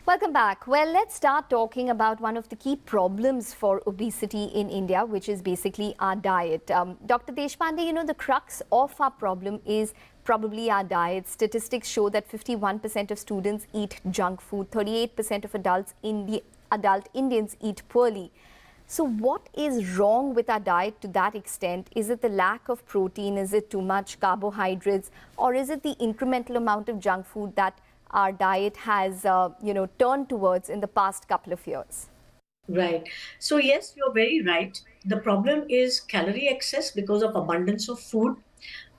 Welcome back. Well, let's start talking about one of the key problems for obesity in India, which is basically our diet. Dr. Deshpande, the crux of our problem is probably our diet. Statistics show that 51% of students eat junk food, 38% of adult Indians eat poorly. So what is wrong with our diet to that extent? Is it the lack of protein? Is it too much carbohydrates? Or is it the incremental amount of junk food that our diet has, turned towards in the past couple of years? Right. So yes, you're very right. The problem is calorie excess because of abundance of food.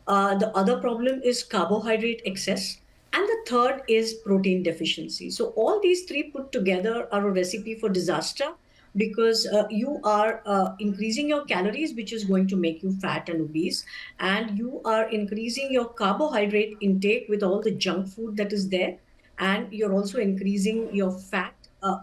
The other problem is carbohydrate excess. And the third is protein deficiency. So all these three put together are a recipe for disaster because you are increasing your calories, which is going to make you fat and obese. And you are increasing your carbohydrate intake with all the junk food that is there. And you're also increasing your fat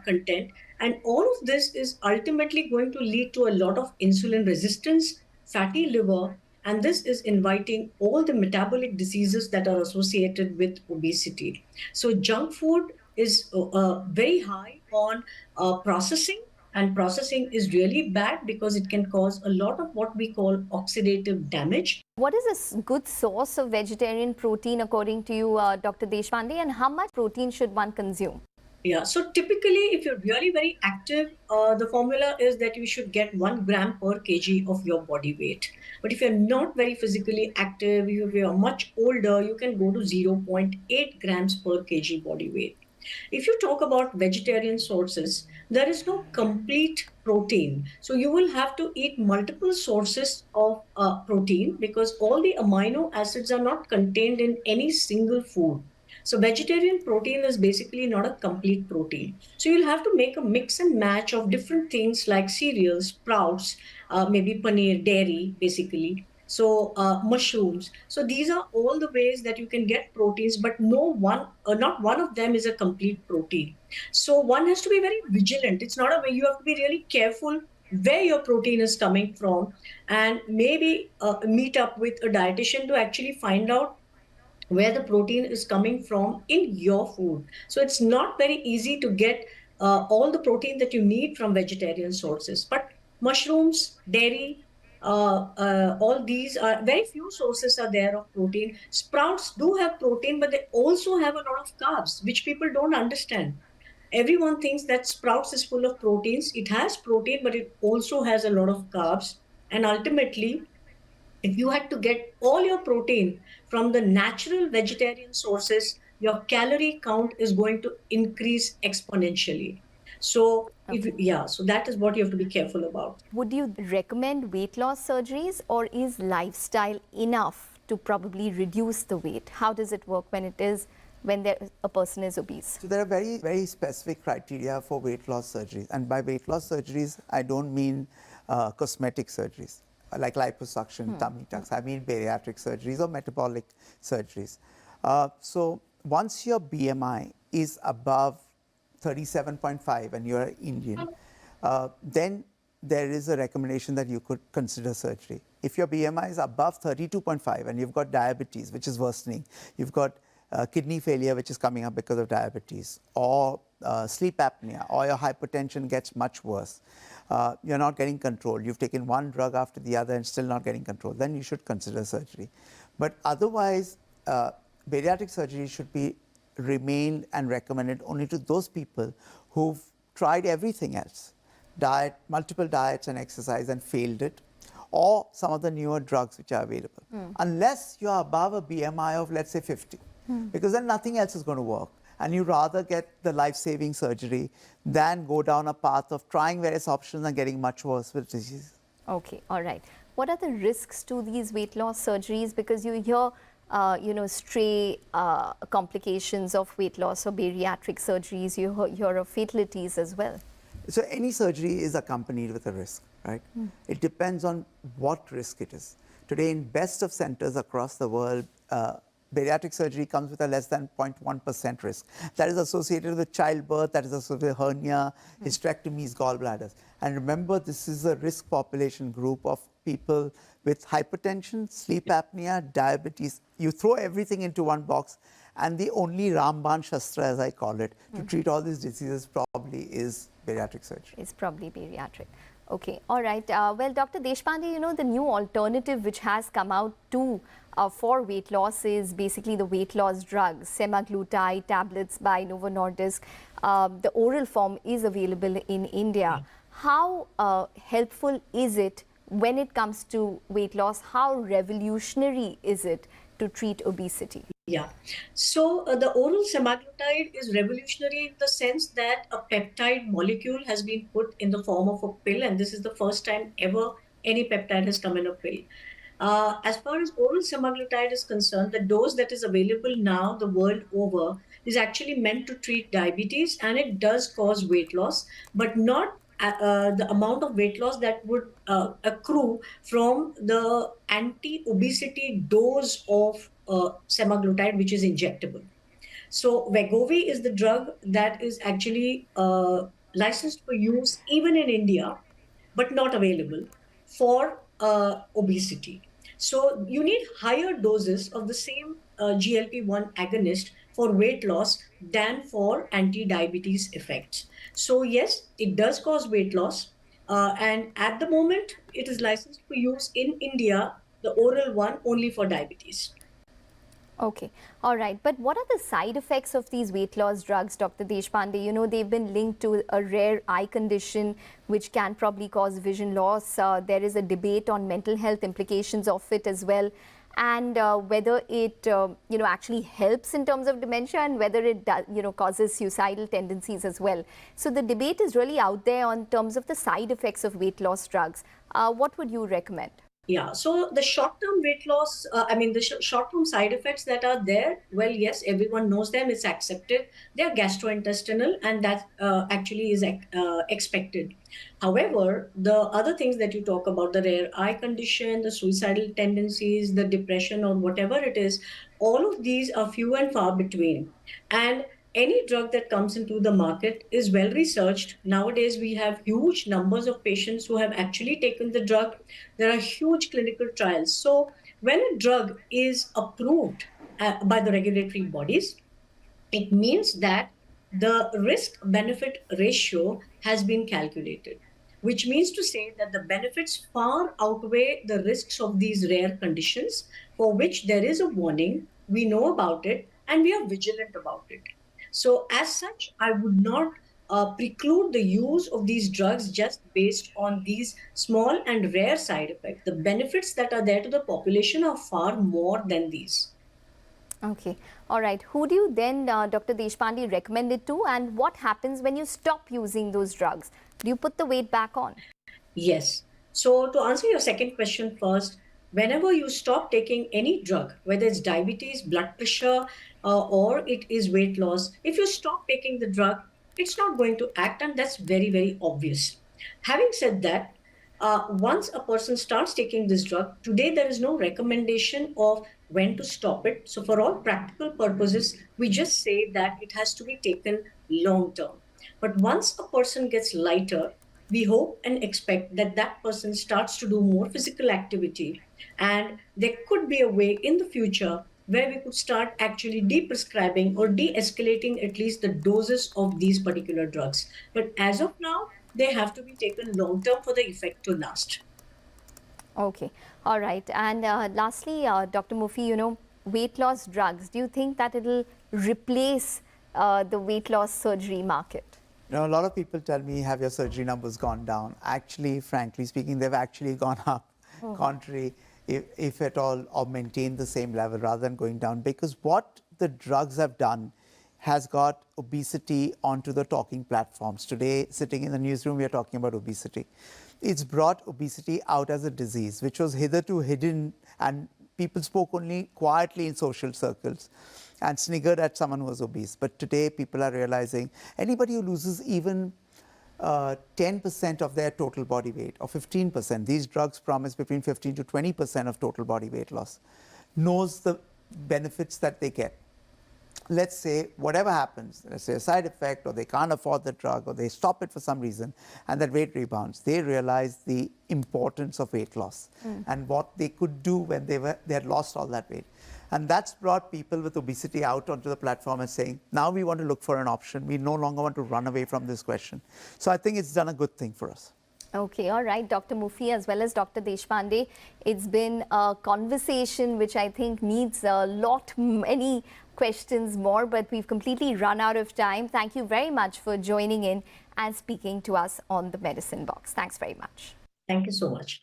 content. And all of this is ultimately going to lead to a lot of insulin resistance, fatty liver, and this is inviting all the metabolic diseases that are associated with obesity. So junk food is very high on processing, and processing is really bad because it can cause a lot of what we call oxidative damage. What is a good source of vegetarian protein according to you, Dr. Deshpande, and how much protein should one consume? Yeah, so typically, if you're really very active, the formula is that you should get 1 gram per kg of your body weight. But if you're not very physically active, if you're much older, you can go to 0.8 grams per kg body weight. If you talk about vegetarian sources, there is no complete protein. So you will have to eat multiple sources of protein because all the amino acids are not contained in any single food. So vegetarian protein is basically not a complete protein. So you'll have to make a mix and match of different things like cereals, sprouts, maybe paneer, dairy, basically. So mushrooms. So these are all the ways that you can get proteins, but not one of them is a complete protein. So one has to be very vigilant. It's not a way you have to be really careful where your protein is coming from, and maybe meet up with a dietitian to actually find out where the protein is coming from in your food. So it's not very easy to get all the protein that you need from vegetarian sources. But mushrooms, dairy, all these are very few sources are there of protein. Sprouts do have protein, but they also have a lot of carbs, which people don't understand. Everyone thinks that sprouts is full of proteins. It has protein, but it also has a lot of carbs. And ultimately, if you had to get all your protein from the natural vegetarian sources, your calorie count is going to increase exponentially. So, so that is what you have to be careful about. Would you recommend weight loss surgeries, or is lifestyle enough to probably reduce the weight? How does it work when a person is obese? So there are very, very specific criteria for weight loss surgeries. And by weight loss surgeries, I don't mean cosmetic surgeries like liposuction, tummy tucks. I mean bariatric surgeries or metabolic surgeries. So once your BMI is above 37.5 and you're Indian, then there is a recommendation that you could consider surgery. If your BMI is above 32.5 and you've got diabetes, which is worsening, you've got kidney failure, which is coming up because of diabetes, or sleep apnea, or your hypertension gets much worse, you're not getting control, you've taken one drug after the other and still not getting control, then you should consider surgery. But otherwise, bariatric surgery should be remained and recommended only to those people who've tried everything else, multiple diets and exercise and failed it, or some of the newer drugs which are available, unless you're above a BMI of, let's say, 50. Because then nothing else is going to work. And you rather get the life-saving surgery than go down a path of trying various options and getting much worse with disease. Okay, all right. What are the risks to these weight loss surgeries? Because you hear, stray complications of weight loss or bariatric surgeries. You hear of fatalities as well. So any surgery is accompanied with a risk, right? It depends on what risk it is. Today, in best of centers across the world, bariatric surgery comes with a less than 0.1% risk. That is associated with childbirth, that is associated with hernia, hysterectomies, gallbladders. And remember, this is a risk population group of people with hypertension, sleep apnea, diabetes. You throw everything into one box And the only Ramban Shastra, as I call it, to treat all these diseases probably is bariatric surgery. It's probably bariatric. Okay, all right. Well, Dr. Deshpande, you know, the new alternative which has come out too for weight loss is basically the weight loss drugs, semaglutide tablets by Novo Nordisk. The oral form is available in India. How helpful is it when it comes to weight loss? How revolutionary is it to treat obesity? Yeah. So the oral semaglutide is revolutionary in the sense that a peptide molecule has been put in the form of a pill, and this is the first time ever any peptide has come in a pill. As far as oral semaglutide is concerned, the dose that is available now the world over is actually meant to treat diabetes, and it does cause weight loss, but not the amount of weight loss that would accrue from the anti-obesity dose of semaglutide, which is injectable. So Wegovy is the drug that is actually licensed for use even in India, but not available for obesity. So you need higher doses of the same GLP-1 agonist for weight loss than for anti-diabetes effects. So yes, it does cause weight loss. And at the moment, it is licensed for use in India, the oral one only for diabetes. Okay, all right. But what are the side effects of these weight loss drugs, Dr. Deshpande? You know, they've been linked to a rare eye condition which can probably cause vision loss. There is a debate on mental health implications of it as well, and whether it, you know, actually helps in terms of dementia, and whether it, you know, causes suicidal tendencies as well. So the debate is really out there on terms of the side effects of weight loss drugs. What would you recommend? Yeah, so the short-term weight loss, the short-term side effects that are there, well, yes, everyone knows them, it's accepted. They're gastrointestinal, and that actually is expected. However, the other things that you talk about, the rare eye condition, the suicidal tendencies, the depression, or whatever it is, all of these are few and far between. And any drug that comes into the market is well researched. Nowadays, we have huge numbers of patients who have actually taken the drug. There are huge clinical trials. So when a drug is approved by the regulatory bodies, it means that the risk benefit ratio has been calculated, which means to say that the benefits far outweigh the risks of these rare conditions for which there is a warning, we know about it, and we are vigilant about it. So, as such, I would not preclude the use of these drugs just based on these small and rare side effects. The benefits that are there to the population are far more than these. Okay, all right. Who do you then, Dr. Deshpande, recommend it to, and what happens when you stop using those drugs? Do you put the weight back on? Yes. So, to answer your second question first, whenever you stop taking any drug, whether it's diabetes, blood pressure, or it is weight loss, if you stop taking the drug, it's not going to act, and that's very, very obvious. Having said that, once a person starts taking this drug, today there is no recommendation of when to stop it. So, for all practical purposes, we just say that it has to be taken long term. But once a person gets lighter, we hope and expect that that person starts to do more physical activity. And there could be a way in the future where we could start actually de-prescribing or de-escalating at least the doses of these particular drugs. But as of now, they have to be taken long term for the effect to last. Okay, all right. And lastly, Dr. Mufi, you know, weight loss drugs, do you think that it'll replace the weight loss surgery market? You know, a lot of people tell me, have your surgery numbers gone down? Actually, frankly speaking, they've actually gone up, contrary, if at all, or maintained the same level rather than going down. Because what the drugs have done has got obesity onto the talking platforms. Today, sitting in the newsroom, we are talking about obesity. It's brought obesity out as a disease, which was hitherto hidden, and people spoke only quietly in social circles and sniggered at someone who was obese. But today, people are realizing anybody who loses even 10% of their total body weight, or 15%, these drugs promise between 15 to 20% of total body weight loss, knows the benefits that they get. Let's say whatever happens, let's say a side effect, or they can't afford the drug, or they stop it for some reason, and that weight rebounds, they realize the importance of weight loss and what they could do when they had lost all that weight. And that's brought people with obesity out onto the platform and saying, now we want to look for an option. We no longer want to run away from this question. So I think it's done a good thing for us. Okay, all right, Dr. Mufi as well as Dr. Deshpande. It's been a conversation which I think needs many questions more, but we've completely run out of time. Thank you very much for joining in and speaking to us on the Medicine Box. Thanks very much. Thank you so much.